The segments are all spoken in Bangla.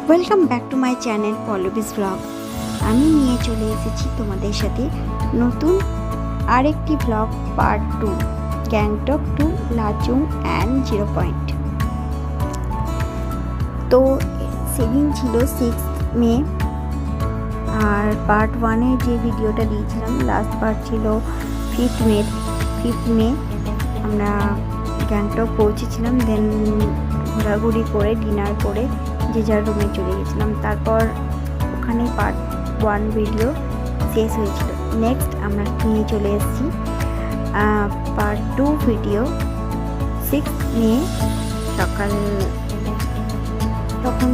Welcome back to my channel Pallavi's blog. আমি নিয়ে চলে এসেছি তোমাদের সাথে নতুন আরেকটি blog part 2, Gangtok to Lachung and 0 point. তো সেদিন ছিল 6 মে, আর পার্ট 1-এ যে ভিডিওটা দিয়েছিলাম লাস্ট পার্ট ছিল 5 মে। আমরা গ্যাংটক পৌঁছেছিলাম, দেন ঘোরাঘুরি করে ডিনার করে যে যার রুমে চলে গেছিলাম। তারপর ওখানে পার্ট 1 ভিডিও শেষ হয়েছিল। নেক্সট আমরা নিয়ে চলে এসেছি পার্ট 2 ভিডিও 6 মে সকাল। তখন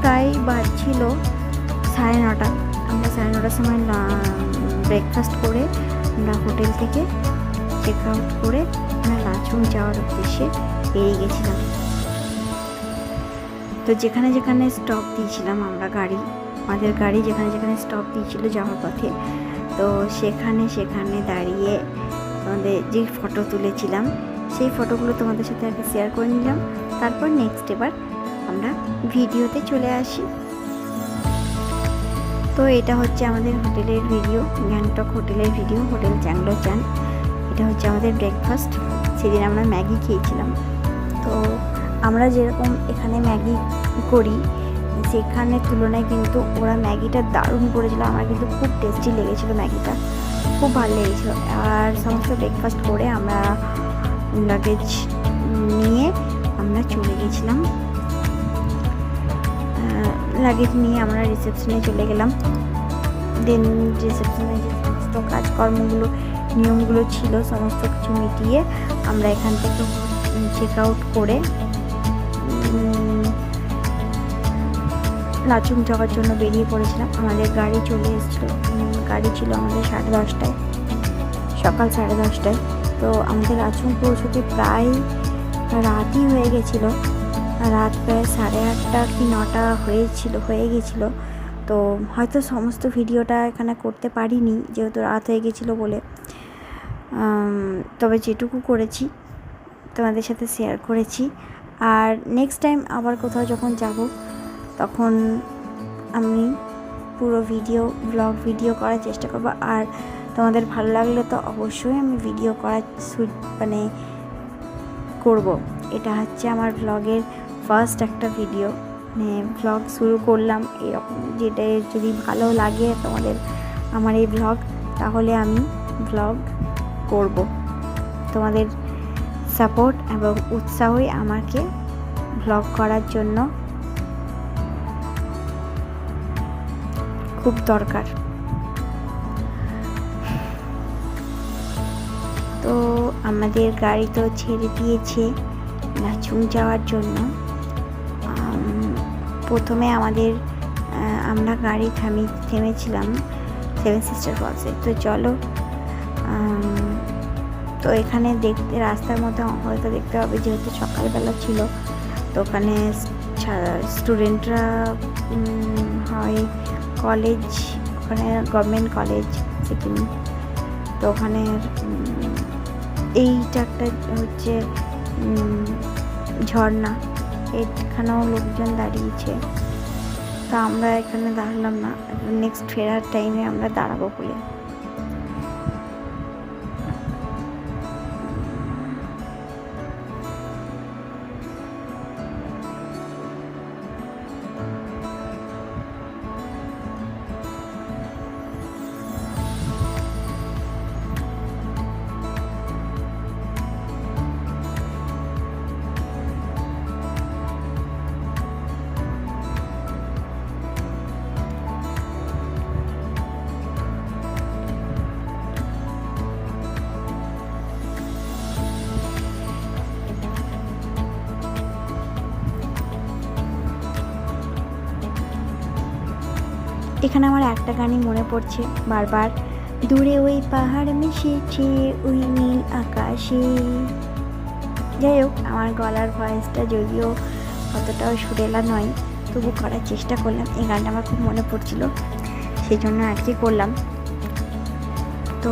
প্রায় বাজছিল 9:30। আমরা 9:30 সময় ব্রেকফাস্ট করে আমরা হোটেল থেকে চেক আউট করে আমরা লাচুং যাওয়ার উদ্দেশ্যে বেরিয়ে গেছিলাম। তো যেখানে যেখানে স্টপ দিয়েছিলাম আমাদের গাড়ি যেখানে যেখানে স্টপ দিয়েছিল যাওয়ার পথে, তো সেখানে দাঁড়িয়ে আমাদের যে ফটো তুলেছিলাম সেই ফটোগুলো তোমাদের সাথে আগে শেয়ার করে নিলাম। তারপর নেক্সট এবার আমরা ভিডিওতে চলে আসি। তো এটা হচ্ছে আমাদের হোটেলের ভিডিও, গ্যাংটক হোটেলের ভিডিও, হোটেল চ্যাংলোচান। এটা হচ্ছে আমাদের ব্রেকফাস্ট। সেদিন আমরা ম্যাগি খেয়েছিলাম। তো আমরা যেরকম এখানে ম্যাগি করি সেখানে তুলনায় কিন্তু ওরা ম্যাগিটা দারুণ করেছিল। আমার কিন্তু খুব টেস্টি লেগেছিলো, ম্যাগিটা খুব ভালো লেগেছিলো। আর সমস্ত ব্রেকফাস্ট করে আমরা লাগেজ নিয়ে আমরা চলে গেছিলাম। লাগেজ নিয়ে আমরা রিসেপশনে চলে গেলাম। দেন রিসেপশনে যে সমস্ত কাজকর্মগুলো নিয়মগুলো ছিল সমস্ত কিছু মিটিয়ে আমরা এখান থেকে চেক আউট করে লাচুং যাওয়ার জন্য বেরিয়ে পড়েছিলাম। আমাদের গাড়ি চলে এসেছিলো, গাড়ি ছিল আমাদের 10:30, সকাল 10:30। তো আমাদের লাচুং পৌঁছতে প্রায় রাতই হয়ে গেছিলো, রাত প্রায় 8:30 কি 9টা হয়ে গেছিলো। তো হয়তো সমস্ত ভিডিওটা এখানে করতে পারিনি যেহেতু রাত হয়ে গেছিলো বলে, তবে যেটুকু করেছি তোমাদের সাথে শেয়ার করেছি। আর নেক্সট টাইম আবার কোথাও যখন যাব তখন আমি পুরো ব্লগ ভিডিও করার চেষ্টা করব। আর তোমাদের ভালো লাগলে তো অবশ্যই আমি ভিডিও করার করব। এটা হচ্ছে আমার ব্লগের ফার্স্ট একটা ভিডিও, ব্লগ শুরু করলাম এরকম। যেটা যদি ভালো লাগে তোমাদের আমার এই ব্লগ, তাহলে আমি ব্লগ করব। তোমাদের সাপোর্ট এবং উৎসাহই আমাকে ব্লগ করার জন্য খুব দরকার। তো আমাদের গাড়ি তো ছেড়ে দিয়েছে লাচুং যাওয়ার জন্য। প্রথমে আমরা গাড়ি থেমেছিলাম 7 সিস্টার ফলসে। তো চলো, তো এখানে দেখতে রাস্তার মধ্যে হয়তো দেখতে হবে যেহেতু সকালবেলা ছিল। তো ওখানে স্টুডেন্টরা হয় কলেজ, ওখানে গভর্নমেন্ট কলেজ সিকিম। তো ওখানে এইটা একটা হচ্ছে ঝর্ণা, এখানেও লোকজন দাঁড়িয়েছে। তো আমরা এখানে দাঁড়ালাম না, নেক্সট ফেরার টাইমে আমরা দাঁড়াবো বলে। এখানে আমার একটা গানই মনে পড়ছে বারবার, দূরে ওই পাহাড় মিশেছে ওই নীল আকাশে। যাই হোক, আমার গলার ভয়েসটা যদিও অতটাও সুরেলা নয়, তবু করার চেষ্টা করলাম। এই গানটা আমার খুব মনে পড়ছিল, সেই জন্য আর কি করলাম। তো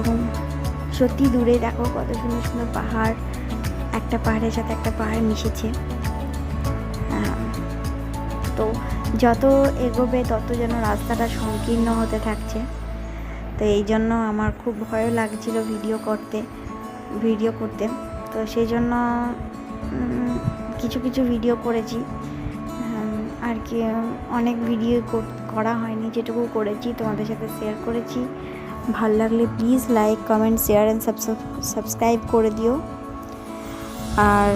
সত্যি দূরে দেখো কত সুন্দর সুন্দর পাহাড়, একটা পাহাড়ের সাথে একটা পাহাড় মিশেছে। তো যত এগোবে তত যেন রাস্তাটা সংকীর্ণ হতে থাকছে। তো এই জন্য আমার খুব ভয়ও লাগছিল ভিডিও করতে। তো সেই জন্য কিছু কিছু ভিডিও করেছি আর কি, অনেক ভিডিও করা হয়নি, যেটুকু করেছি তোমাদের সাথে শেয়ার করেছি। ভালো লাগলে please like, comment, share and subscribe করে দিও। আর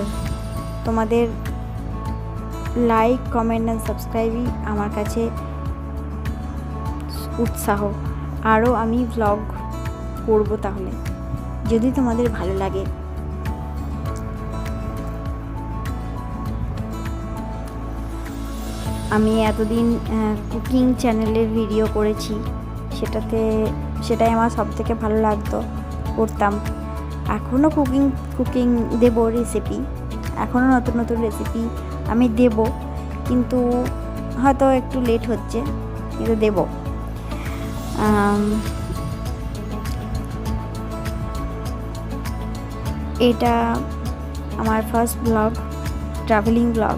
তোমাদের লাইক, কমেন্ট অ্যান্ড সাবস্ক্রাইবই আমার কাছে উৎসাহ, আরও আমি ভ্লগ করব। তাহলে যদি তোমাদের ভালো লাগে, আমি এতদিন কুকিং চ্যানেলের ভিডিও করেছি, সেটাই আমার সবথেকে ভালো লাগতো, করতাম। এখনও কুকিং দেব রেসিপি, এখনও নতুন নতুন রেসিপি আমি দেব, কিন্তু হয়তো একটু লেট হচ্ছে, কিন্তু দেব। এটা আমার ফার্স্ট ব্লগ, ট্রাভেলিং ব্লগ।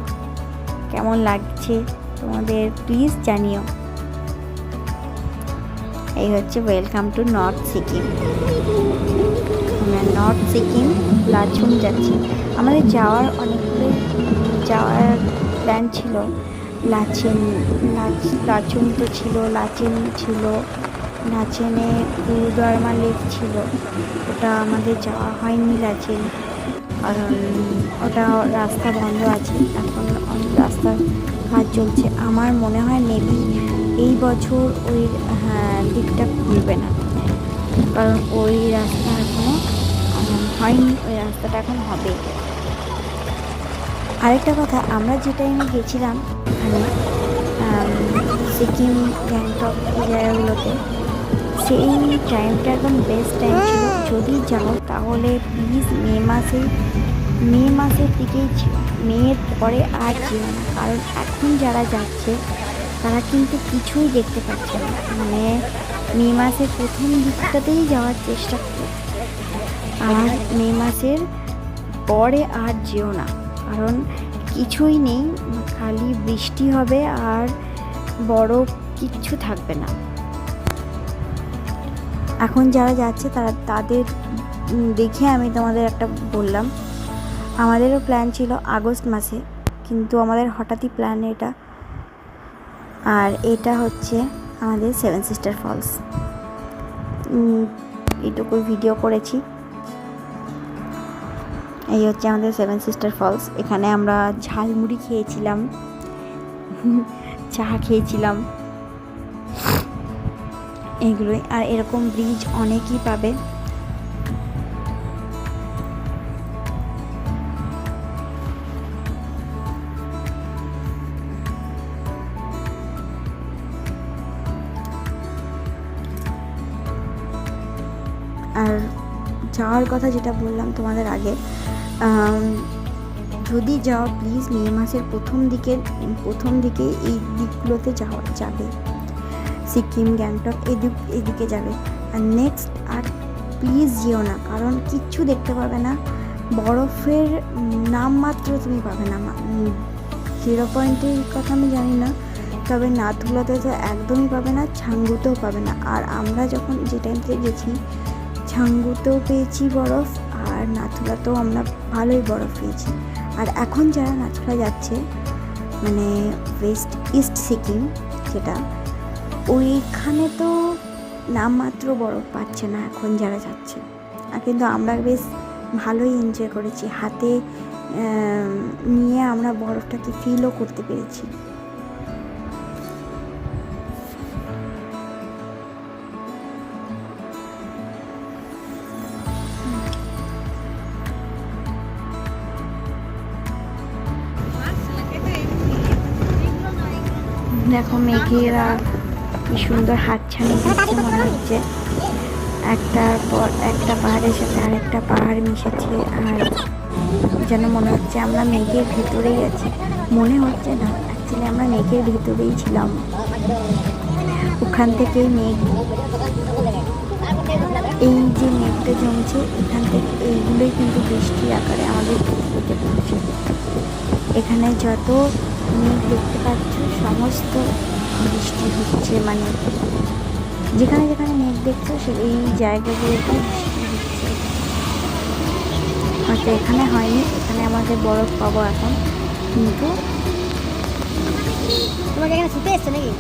কেমন লাগছে তোমাদের প্লিজ জানিও। এই হচ্ছে ওয়েলকাম টু নর্থ সিকিম। আমরা নর্থ সিকিম লাচুং যাচ্ছি। আমাদের যাওয়ার প্ল্যান ছিল। লাচুং তো ছিল, লাচেন ছিল, লাচেনে গুরুদ্বারমা লেক ছিল, ওটা আমাদের যাওয়া হয়নি লাচেন, কারণ ওটা রাস্তা বন্ধ আছে, এখন রাস্তার কাজ চলছে। আমার মনে হয় মেবি এই বছর ওই দিকটা খুলবে না, কারণ ওই রাস্তা এখনও হয়নি, ওই রাস্তাটা এখন হবে। আরেকটা কথা, আমরা যে টাইমে গেছিলাম এখানে সিকিম, গ্যাংটক এই জায়গাগুলোতে, সেই টাইমটা একদম বেস্ট টাইম ছিল। যদি যাও তাহলে প্লিজ মে মাসের দিকেই ছিল, মেয়ের পরে আর যেও না, কারণ এখন যারা যাচ্ছে তারা কিন্তু কিছুই দেখতে পাচ্ছে না। মানে মে মাসের প্রথম দিকটাতেই যাওয়ার চেষ্টা করো, আর মে মাসের পরে আর যেও না, কারণ কিছুই নেই, খালি বৃষ্টি হবে আর বরফ, কিচ্ছু থাকবে না। এখন যারা যাচ্ছে তাদের দেখে আমি তোমাদের একটা বললাম। আমাদেরও প্ল্যান ছিল আগস্ট মাসে, কিন্তু আমাদের হঠাৎই প্ল্যান এটা। আর এটা হচ্ছে আমাদের 7 সিস্টার ফলস। এইটুকুই ভিডিও করেছি। এই হচ্ছে আমাদের 7 সিস্টার ফলস। এখানে আমরা ঝালমুড়ি খেয়েছিলাম, চা খেয়েছিলাম, এইগুলোই। আর এরকম ব্রিজ অনেকই পাবে। আর যাওয়ার কথা যেটা বললাম তোমাদের আগে, যদি যাও প্লিজ মে মাসের প্রথম দিকে এই দিকগুলোতে যাবে। সিকিম, গ্যাংটক এদিকে যাবে। আর নেক্সট আর প্লিজ যেও না, কারণ কিচ্ছু দেখতে পাবে না, বরফের নামমাত্র তুমি পাবে না। 0 পয়েন্টের কথা আমি জানি না, তবে নাথুলাতে তো একদমই পাবে না, ছাঙ্গুতেও পাবে না। আর আমরা যখন যে টাইমতে গেছি, ছাঙ্গুতেও পেয়েছি বরফ, আর নাথুলাতেও আমরা ভালোই বরফ পেয়েছি। আর এখন যারা নাথুলা যাচ্ছে, মানে ইস্ট সিকিম যেটা, ওইখানে তো নামমাত্র বরফ পাচ্ছে না এখন যারা যাচ্ছে। আর কিন্তু আমরা বেশ ভালোই এনজয় করেছি, হাতে নিয়ে আমরা বরফটাকে ফিলও করতে পেরেছি। দেখো মেঘেরা কি সুন্দর হাতছানি দিচ্ছে, মনে হচ্ছে একটার পর একটা পাহাড়ের সাথে আরেকটা পাহাড় মিশেছে, আর যেন মনে হচ্ছে আমরা মেঘের ভিতরেই আছি। মনে হচ্ছে না, অ্যাকচুয়ালি আমরা মেঘের ভিতরেই ছিলাম। ওখান থেকেই এই যে মেঘটা জমছে, এখান থেকে এইগুলোই কিন্তু বৃষ্টির আকারে আমাদের পৃথিবীতে পড়ছে। এখানে যত মেঘ দেখতে পাচ্ছ, সমস্ত বৃষ্টি হচ্ছে, মানে যেখানে যেখানে মেঘ দেখছো এই জায়গাগুলোতে বৃষ্টি হচ্ছে। হয়তো এখানে হয়নি, এখানে আমাদের বরফ পাবো এখন, কিন্তু তোমাকে এখানে শুতে এসছো নাকি?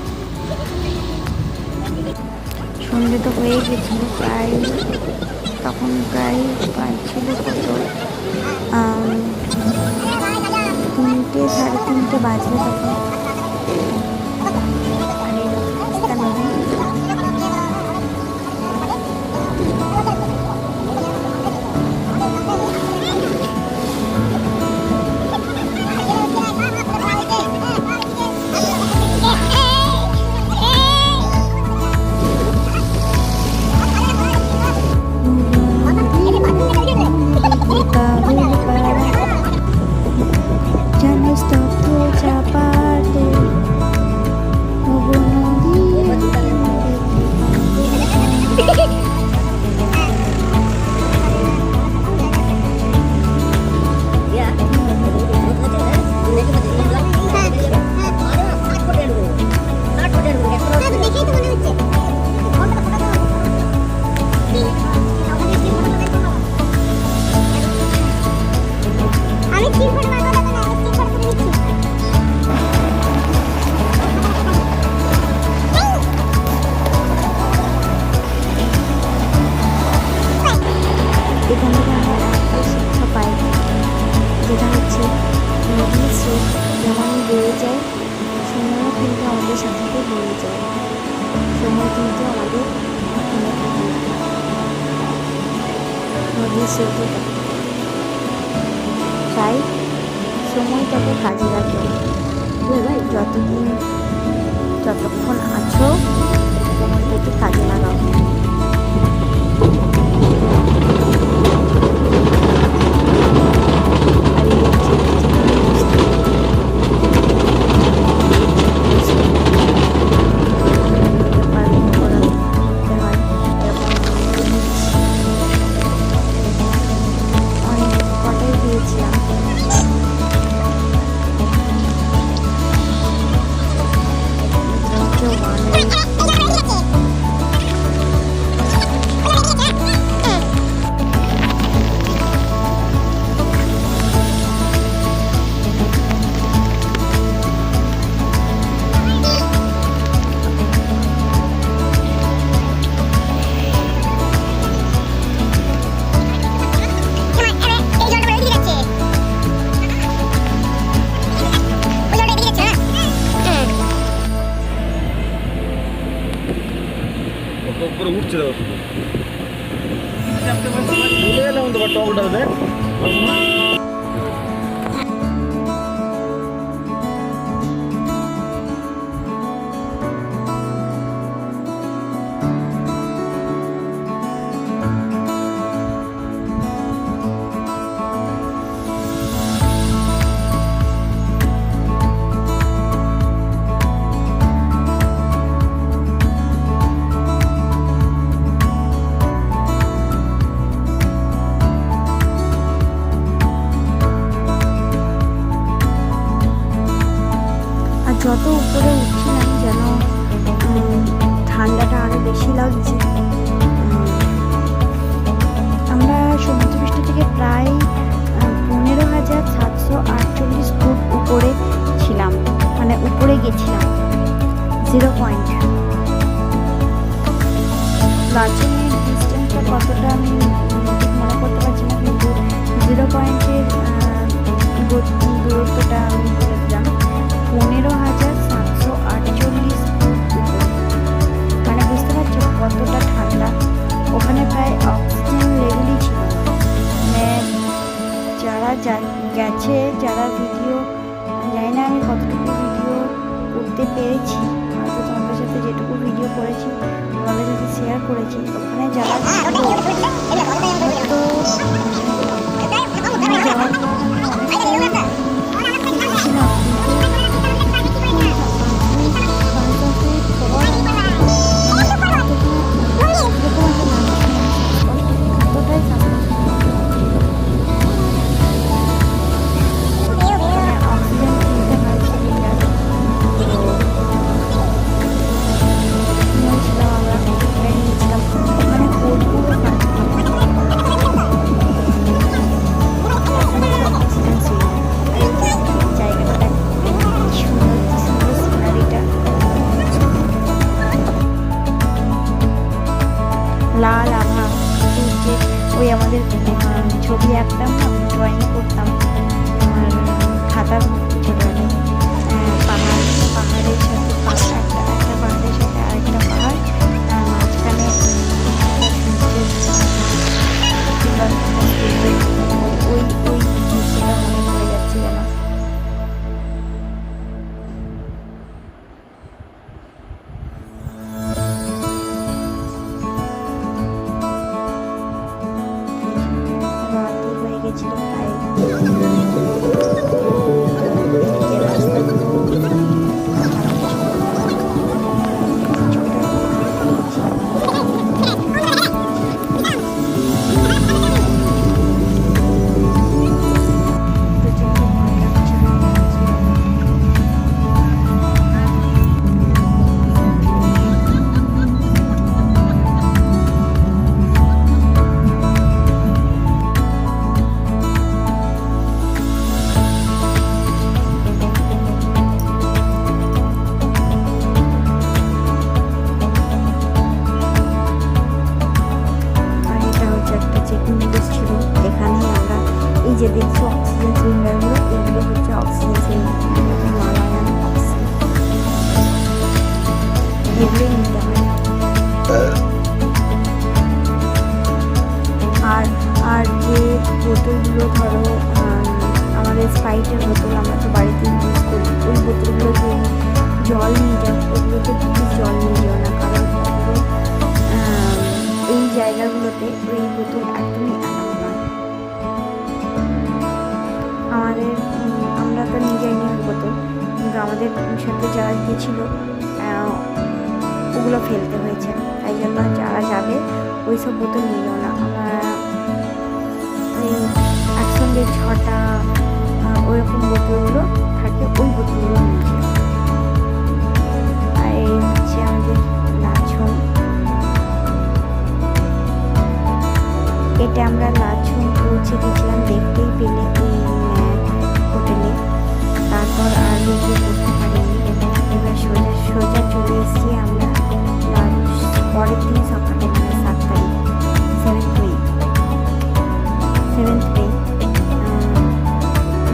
সন্ধ্যে তো হয়ে গেছিল প্রায়, তখন প্রায় ছিল কত 3টে 3:30 বাজবে তখন। আর এই রাস্তা নদী, স্তব্ধ চাপাতে এখান থেকে আমরা একটা শিক্ষা পাই, যেটা হচ্ছে নদীর স্রোত যেমন বয়ে যায়, সময়ও কিন্তু আমাদের সাথে বয়ে যায়, সময় কিন্তু আমাদের থেমে থাকে না। নদীর স্রোতে তাই সময়টাকে কাজে লাগে, যতক্ষণ আছো সময়টাকে কাজে লাগাও। উপরে উঠছে দাও শুধু চলে গেলাম তোমার টকটা দেখ। যত উপরে উঠছিলাম যেন ঠান্ডাটা আরো বেশি লাগছে। আমরা সমুদ্রপৃষ্ঠ থেকে প্রায় 15,748 ফুট উপরে ছিলাম, মানে উপরে গেছিলাম 0 পয়েন্ট। লাচেনের ডিস্টেন্সটা কতটা আমি ঠিক মনে করতে পারছি না, কিন্তু 0 পয়েন্টের দূরত্বটা আমি বলেছিলাম 15,748 ফুট উপরে। মানে বুঝতে পারছো কতটা ঠান্ডা। ওখানে প্রায় অক্সিজেন লেভেলই ছিল না। মানে যারা গেছে, যারা ভিডিও, জানি না আমি কতটুকু ভিডিও করতে পেরেছি, হয়তো তোমাদের সাথে যেটুকু ভিডিও করেছি তোমাদের সাথে শেয়ার করেছি। ওখানে যারা ছিল হয়তো যাওয়ার পর অক্সিজেন কিনতে হয় সিলিন্ডার, যে রাস্তা তো যে দেখছো অক্সিজেন সিলিন্ডারগুলো, এগুলো হচ্ছে অক্সিজেন সিলিন্ডার, হিমালয়ান অক্সিজেন, এগুলোই নিতে হয়। আর যে বোতলগুলো ধরো আমাদের স্প্রাইটের বোতল আমরা তো বাড়িতে ইউজ করি, ওই বোতলগুলো যে জল নিয়ে যাও, ওগুলোতে প্লিজ জল নিয়ে যাও না, কারণ ওগুলো এই জায়গাগুলোতে ওই বোতল একদমই অ্যালাউ নয়। আমরা তো নিয়ে যাইনি ওই বোতল, কিন্তু আমাদের সাথে যারা গিয়েছিল ওগুলো ফেলতে হয়েছে, তাই জন্য যারা যাবে ওই সব বোতল নিয়ে যাও না। আমরা ওই একসঙ্গে 6টা ওইরকম বোতলগুলো থাকে, ওই বোতলগুলো নিয়ে যাও। আর এই হচ্ছে আমাদের লাচুং, এটা আমরা লাচুং পৌঁছে গেছিলাম, দেখতেই পেলে এই হোটেলে। তারপর আর বেরিয়ে করতে পারিনি, এবার সোজা চলে এসেছি আমরা পরের দিন সকালে, মানে 7 তারিখ 7th মে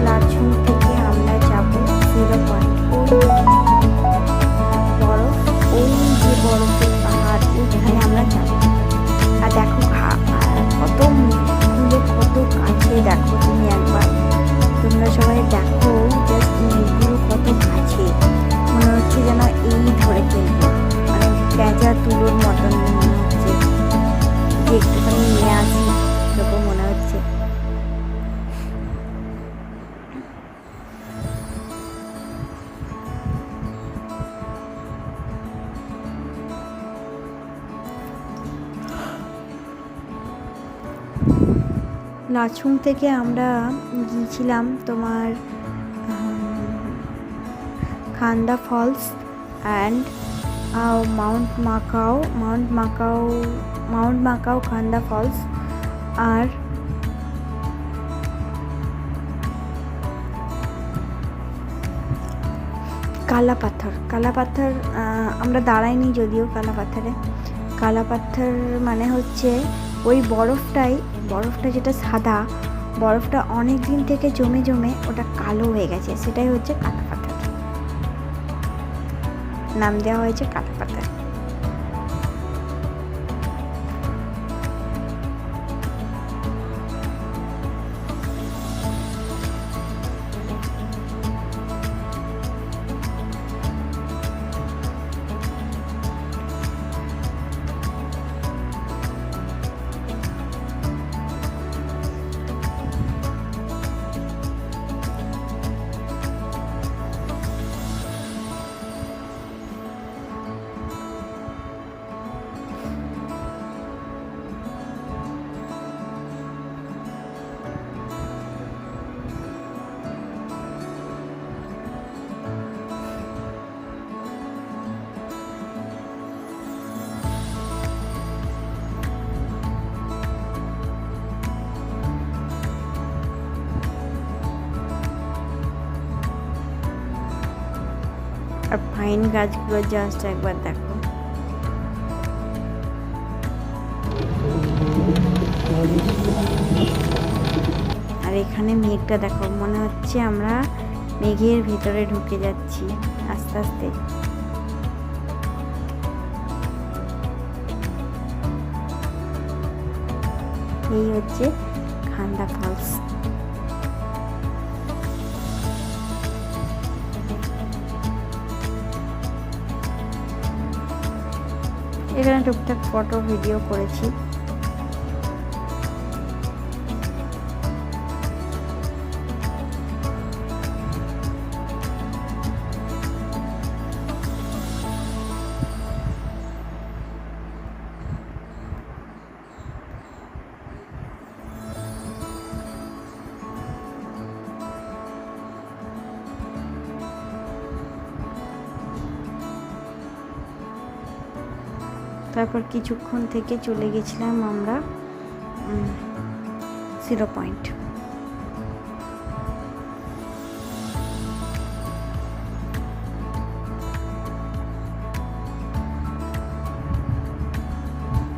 লাচুং থেকে আমরা যাব 0 পয়েন্ট, ওই যে বরফের পাহাড়, ওইখানে আমরা যাব। আর দেখো কত ফুলে কত কাছে, দেখো তুমি একবার, তোমরা সবাই দেখো জাস্ট মেঘগুলো কত কাছে, মনে হচ্ছে যেন এই ধরে ফেলবো, মানে পেঁচা তুলোর মতন মনে হচ্ছে, যে একটুখানি নিয়ে আসি এরকম মনে হচ্ছে। লাচুং থেকে আমরা গিয়েছিলাম তোমার খান্দা false and Mount Macau Khanda false, আর কালাপাথর আমরা দাঁড়াইনি যদিও কালাপাথর মানে হচ্ছে ওই বরফটা যেটা সাদা, বরফটা অনেক দিন থেকে জমে ওটা কালো হয়ে গেছে, সেটাই হচ্ছে কালাপাথর, নাম দেওয়া হয়েছে কালাপাথর। আর পাইন গাছগুলো জাস্ট একবার দেখো, আর এখানে মেঘটা দেখো, মনে হচ্ছে আমরা মেঘের ভিতরে ঢুকে যাচ্ছি আস্তে আস্তে। এই হচ্ছে খান্দা ফলস। এখানে টুকটাক ফটো ভিডিও করেছি। তারপর কিছুক্ষণ থেকে চলে গেছিলাম আমরা 0 পয়েন্ট।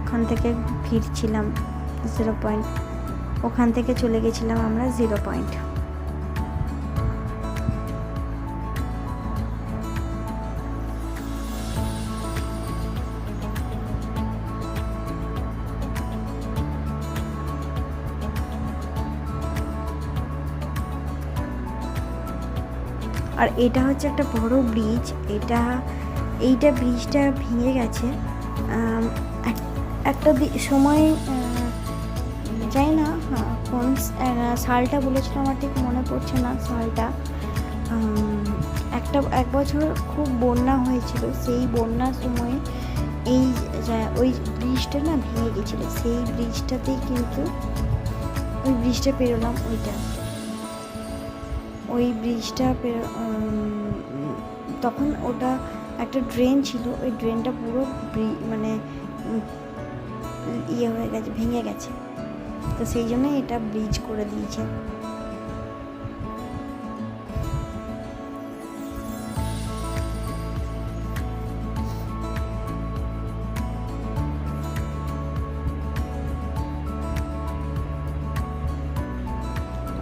ওখান থেকে ফিরছিলাম 0 পয়েন্ট, ওখান থেকে চলে গেছিলাম আমরা 0 পয়েন্ট। আর এটা হচ্ছে একটা বড় ব্রিজ, এইটা ব্রিজটা ভেঙে গেছে একটা সময়, জানি না কোন সালটা বলেছিল, আমার ঠিক মনে পড়ছে না সালটা। এক বছর খুব বন্যা হয়েছিল, সেই বন্যার সময় ওই ব্রিজটা না ভেঙে গেছিলো। সেই ব্রিজটাতেই কিন্তু ওই ব্রিজটা পেরোলাম, ওই ব্রিজটা তখন ওটা একটা ড্রেন ছিল, ওই ড্রেনটা পুরো মানে ইয়ে হয়ে গেছে, ভেঙে গেছে, তো সেই জন্য এটা ব্রিজ করে দিয়েছে।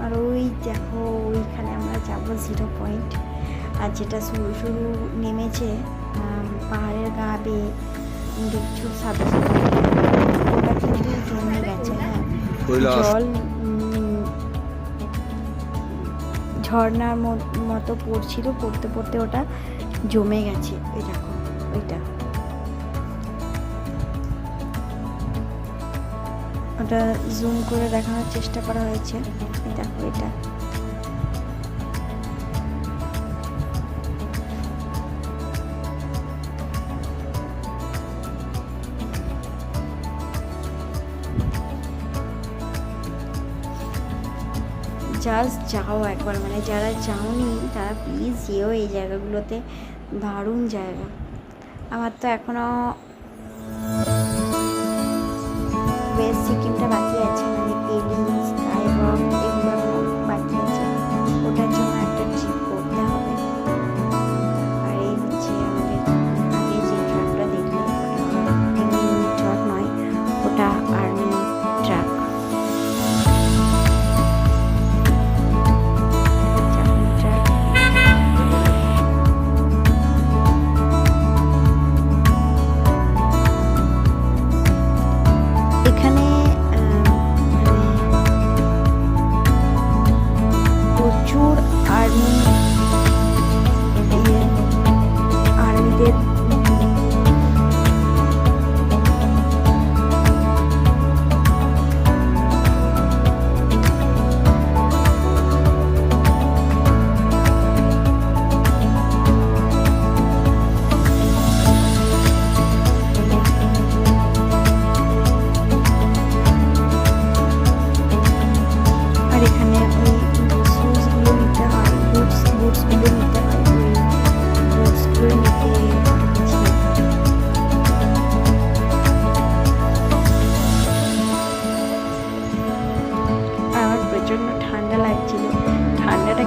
আর ওই দেখো ওইখানে আমরা যাবো 0 পয়েন্ট। আর যেটা শুরু নেমেছে পাহাড়ের গা বেয়ে দেখছো সাদা সাদা, ওটা কিন্তু জমে গেছে। হ্যাঁ, জল ঝর্ণার মতো পড়ছিল, পড়তে পড়তে ওটা জমে গেছে। এই দেখো ওটা জুম করে দেখানোর চেষ্টা করা হয়েছে। দেখো এটা জাস্ট যাও একবার, মানে যারা যাওনি তারা প্লিজ যেও এই জায়গাগুলোতে, দারুণ জায়গা। আমার তো এখনো ওয়েস্ট সিকিমটা বাকি আছে, মানে কেলিং, স্কাইওয়াক এগুলো বাকি আছে, ওটার জন্য একটা ট্রিপ করতে হবে। আর এই হচ্ছে আমাদের আগে যে ট্রাকটা দেখলে, এমনি ট্রাক নয়, ওটা আর্মি ট্রাক।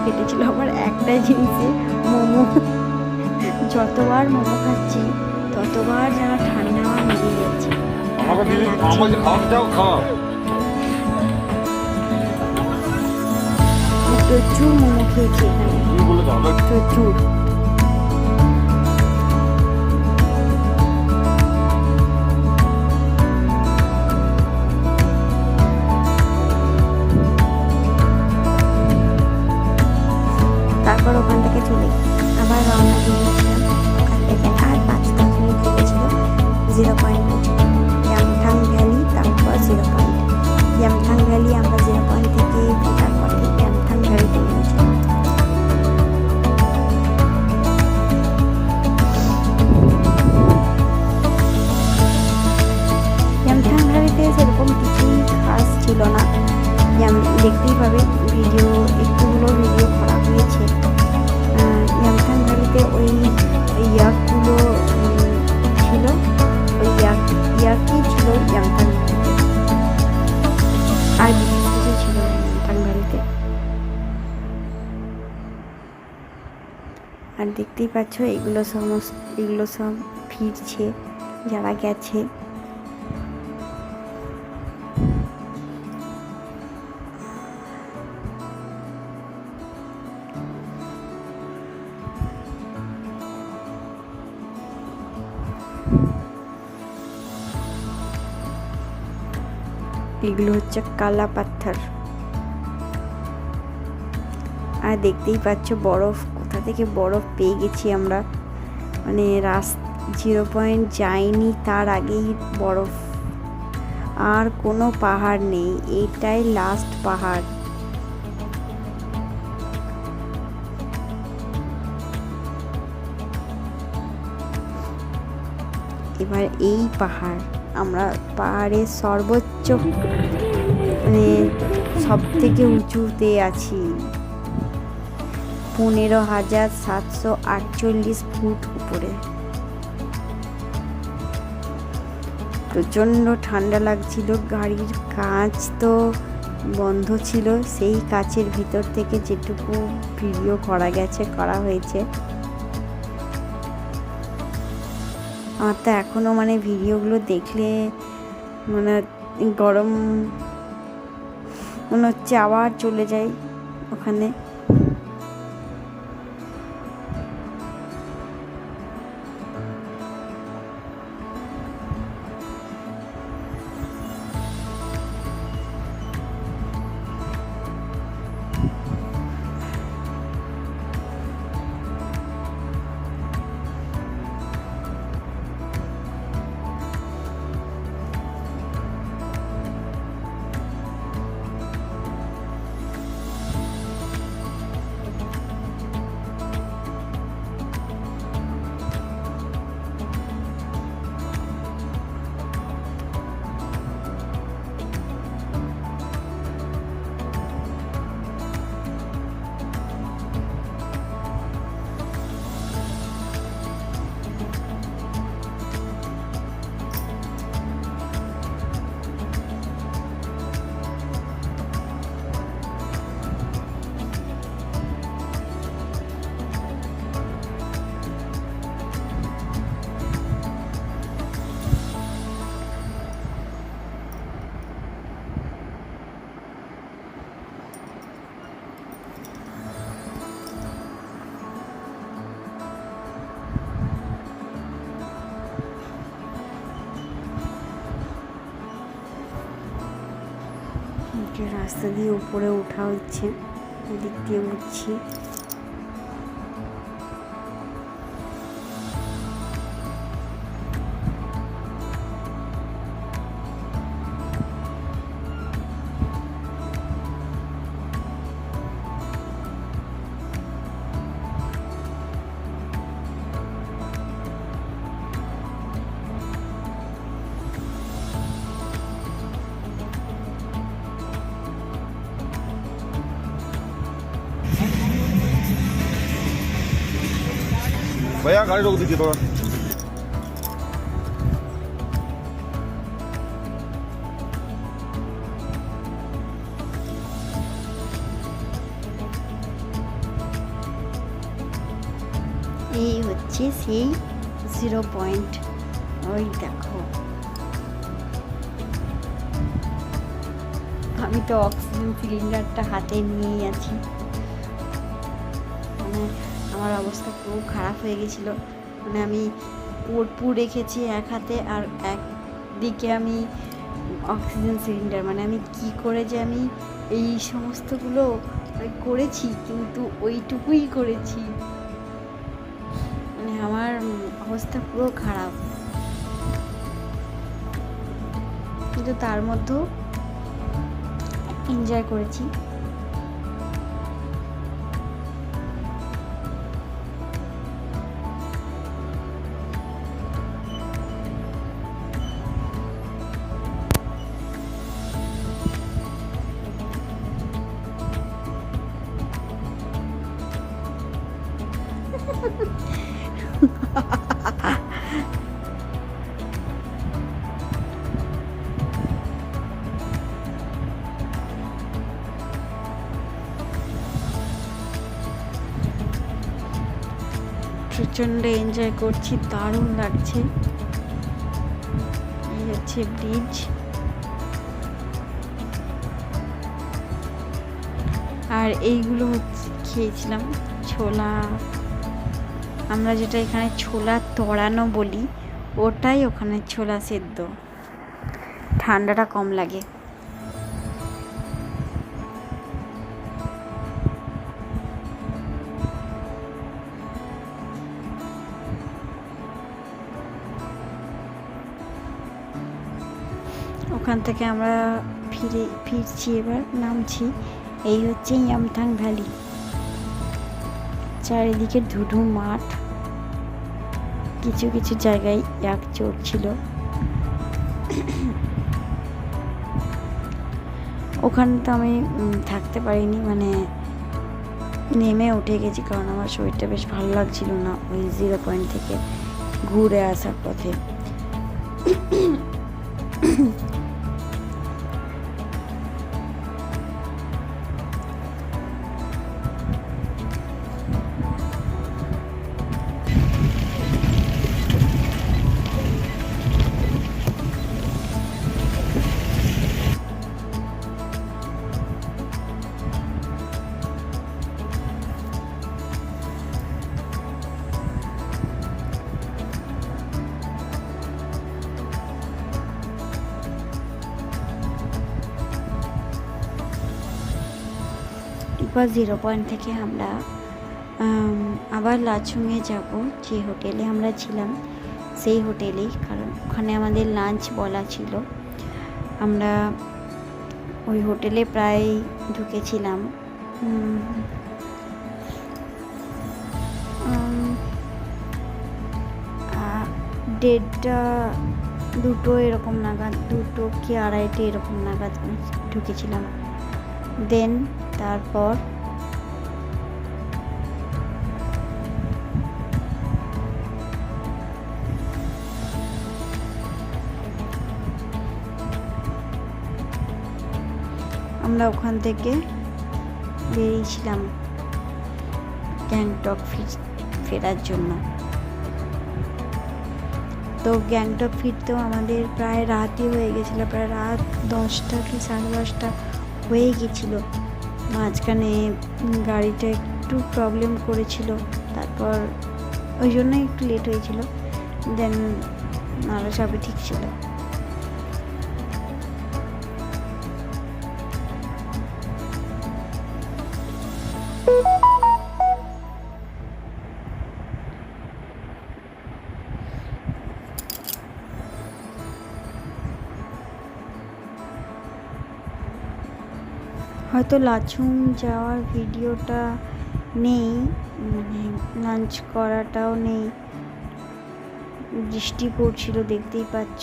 কেটেছিল আমার একটা জিনিসে, মোমো। যতবার মোমো খাচ্ছি ততবার যেন ঠান্ডা আমার লেগে যাচ্ছে। প্রচুর মোমো খেয়েছি এখানে, প্রচুর। তারপর ওখান থেকে চলে আবার রওনা দিয়েছিলাম। ওখান থেকে আর 5-10 মিনিট লেগেছিল 0 পয়েন্ট পৌঁছতে। ইয়ামথাং ভ্যালি, তারপর 0 পয়েন্ট। ইয়ামথাং ভ্যালি আমরা 0 পয়েন্ট থেকে তারপর ইয়ামথাং ভ্যালিতে গিয়েছিলাম। ইয়ামথাং ভ্যালিতে সেরকম কিছুই খাস ছিল না, দেখতেই পাবে ভিডিও, একটুগুলো ভিডিও করা হয়েছে। ইয়ামথাং ভ্যালিতে ওই ইয়াকগুলো ছিল, ওই ইয়াক আর দেখতেই পাচ্ছ এগুলো সব ফিরছে যারা গেছে। এগুলো হচ্ছে কালা পাথর। আর দেখতেই পাচ্ছ বরফ, কোথা থেকে বরফ পেয়ে গেছি আমরা, মানে 0 পয়েন্ট যাইনি তার আগেই বরফ। আর কোনো পাহাড় নেই, এটাই লাস্ট পাহাড়। এবার এই পাহাড়, আমরা পাহাড়ের সর্বোচ্চ মানে সব থেকে উঁচুতে আছি, 15,748 ফুট উপরে। প্রচণ্ড ঠান্ডা লাগছিল, গাড়ির কাঁচ তো বন্ধ ছিল, সেই কাঁচের ভিতর থেকে যেটুকু ভিডিও করা হয়েছে। আমার তো এখনও মানে ভিডিওগুলো দেখলে মানে গরম মনে হচ্ছে আবার চলে যাই ওখানে। রাস্তা দিয়ে উপরে ওঠা হচ্ছে, দিক দিয়ে উঠছি। भैया गाड़ी रोक दीजिए थोड़ा। এই হচ্ছে সেই 0 পয়েন্ট, ওই দেখো। আমি তো অক্সিজেন সিলিন্ডারটা হাতে নিয়েই আছি, মানে আমার অবস্থা খুব খারাপ হয়ে গেছিলো। মানে আমি পু রেখেছি এক হাতে, আর একদিকে আমি অক্সিজেন সিলিন্ডার। মানে আমি কি করে যে আমি এই সমস্তগুলো করেছি, কিন্তু ওইটুকুই করেছি। মানে আমার অবস্থা পুরো খারাপ, কিন্তু তার মধ্যেও এনজয় করেছি। প্রচণ্ড এনজয় করছি, দারুণ লাগছে। এই হচ্ছে ব্রিজ। আর এইগুলো হচ্ছে খেয়েছিলাম ছোলা, আমরা যেটা এখানে ছোলা তড়ানো বলি, ওটাই ওখানে ছোলা সেদ্ধ। ঠান্ডাটা কম লাগে। ওখান থেকে আমরা ফিরছি, এবার নামছি। এই হচ্ছে ইয়ামথাং ভ্যালি। চারিদিকে ধুধু মাঠ, কিছু কিছু জায়গায় এক চড়ছিল। ওখানে তো আমি থাকতে পারিনি, মানে নেমে উঠে গেছি, কারণ আমার শরীরটা বেশ ভালো লাগছিল না ওই 0 পয়েন্ট থেকে ঘুরে আসার পথে। এরপর 0 পয়েন্ট থেকে আমরা আবার লাচুংয়ে যাব, যে হোটেলে আমরা ছিলাম সেই হোটেলেই, কারণ ওখানে আমাদের লাঞ্চ বলা ছিল। আমরা ওই হোটেলে প্রায় ঢুকেছিলাম 1:30 2 এরকম নাগাদ, 2 কি 2:30 এরকম নাগাদ ঢুকেছিলাম। দেন তারপর আমরা ওখান থেকে বেরিয়েছিলাম গ্যাংটক ফেরার জন্য। তো গ্যাংটক ফিরতেও আমাদের প্রায় রাতই হয়ে গেছিলো, প্রায় রাত 10টা কি 10:30 হয়ে গেছিলো। মাঝখানে গাড়িটা একটু প্রবলেম করেছিল, তারপর ওই জন্যই একটু লেট হয়েছিল। দেন আরও সবই ঠিক ছিল। হয়তো লাচুং যাওয়ার ভিডিওটা নেই, মানে লাঞ্চ করাটাও নেই, বৃষ্টি পড়ছিল দেখতেই পাচ্ছ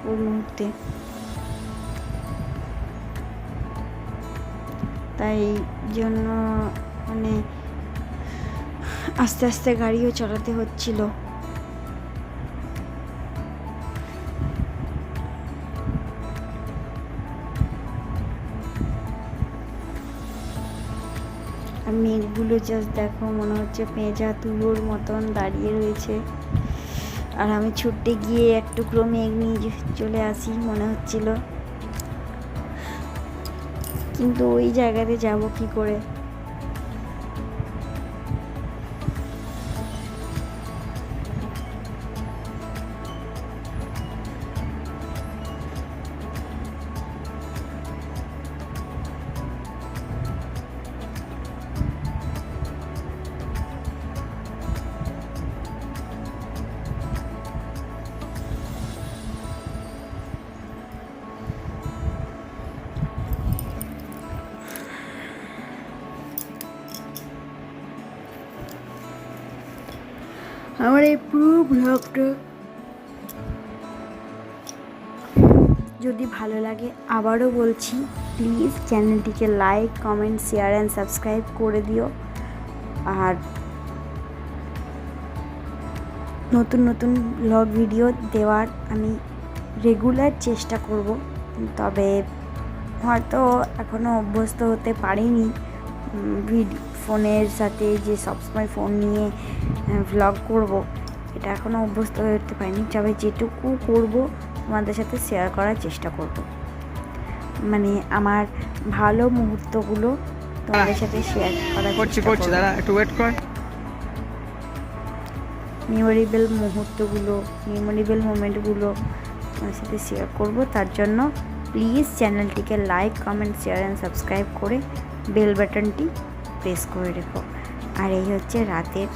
ওই মুহূর্তে। তাই জন্য মানে আস্তে আস্তে গাড়িও চালাতে হচ্ছিল। আর মেঘগুলো জাস্ট দেখো, মনে হচ্ছে পেঁজা তুলোর মতন দাঁড়িয়ে রয়েছে। আর আমি ছুটতে গিয়ে এক টুকরো মেঘ নিয়ে চলে আসি মনে হচ্ছিল, কিন্তু ওই জায়গাতে যাব কি করে। আমার এই পুরো ব্লগটা যদি ভালো লাগে, আবারও বলছি, প্লিজ চ্যানেলটিকে like, comment, share and subscribe করে দিও। আর নতুন নতুন ব্লগ ভিডিও দেওয়ার আমি রেগুলার চেষ্টা করব, তবে হয়তো এখনও অভ্যস্ত হতে পারিনি ফোনের সাথে যে সবসময় ফোন নিয়ে ভ্লগ করব, এটা এখনও অভ্যস্ত হয়ে উঠতে পারিনি। তবে যেটুকু করব তোমাদের সাথে শেয়ার করার চেষ্টা করব, মানে আমার ভালো মুহূর্তগুলো তোমাদের সাথে শেয়ার করার করছি চেষ্টা করব। দাঁড়া একটু ওয়েট কর। মেমোরেবল মুহূর্তগুলো, মেমোরেবল মোমেন্টগুলো তোমার সাথে শেয়ার করব। তার জন্য প্লিজ চ্যানেলটিকে like, comment, share and subscribe করে বেল বাটনটি প্রেস করে রেখো। আর এই হচ্ছে রাতের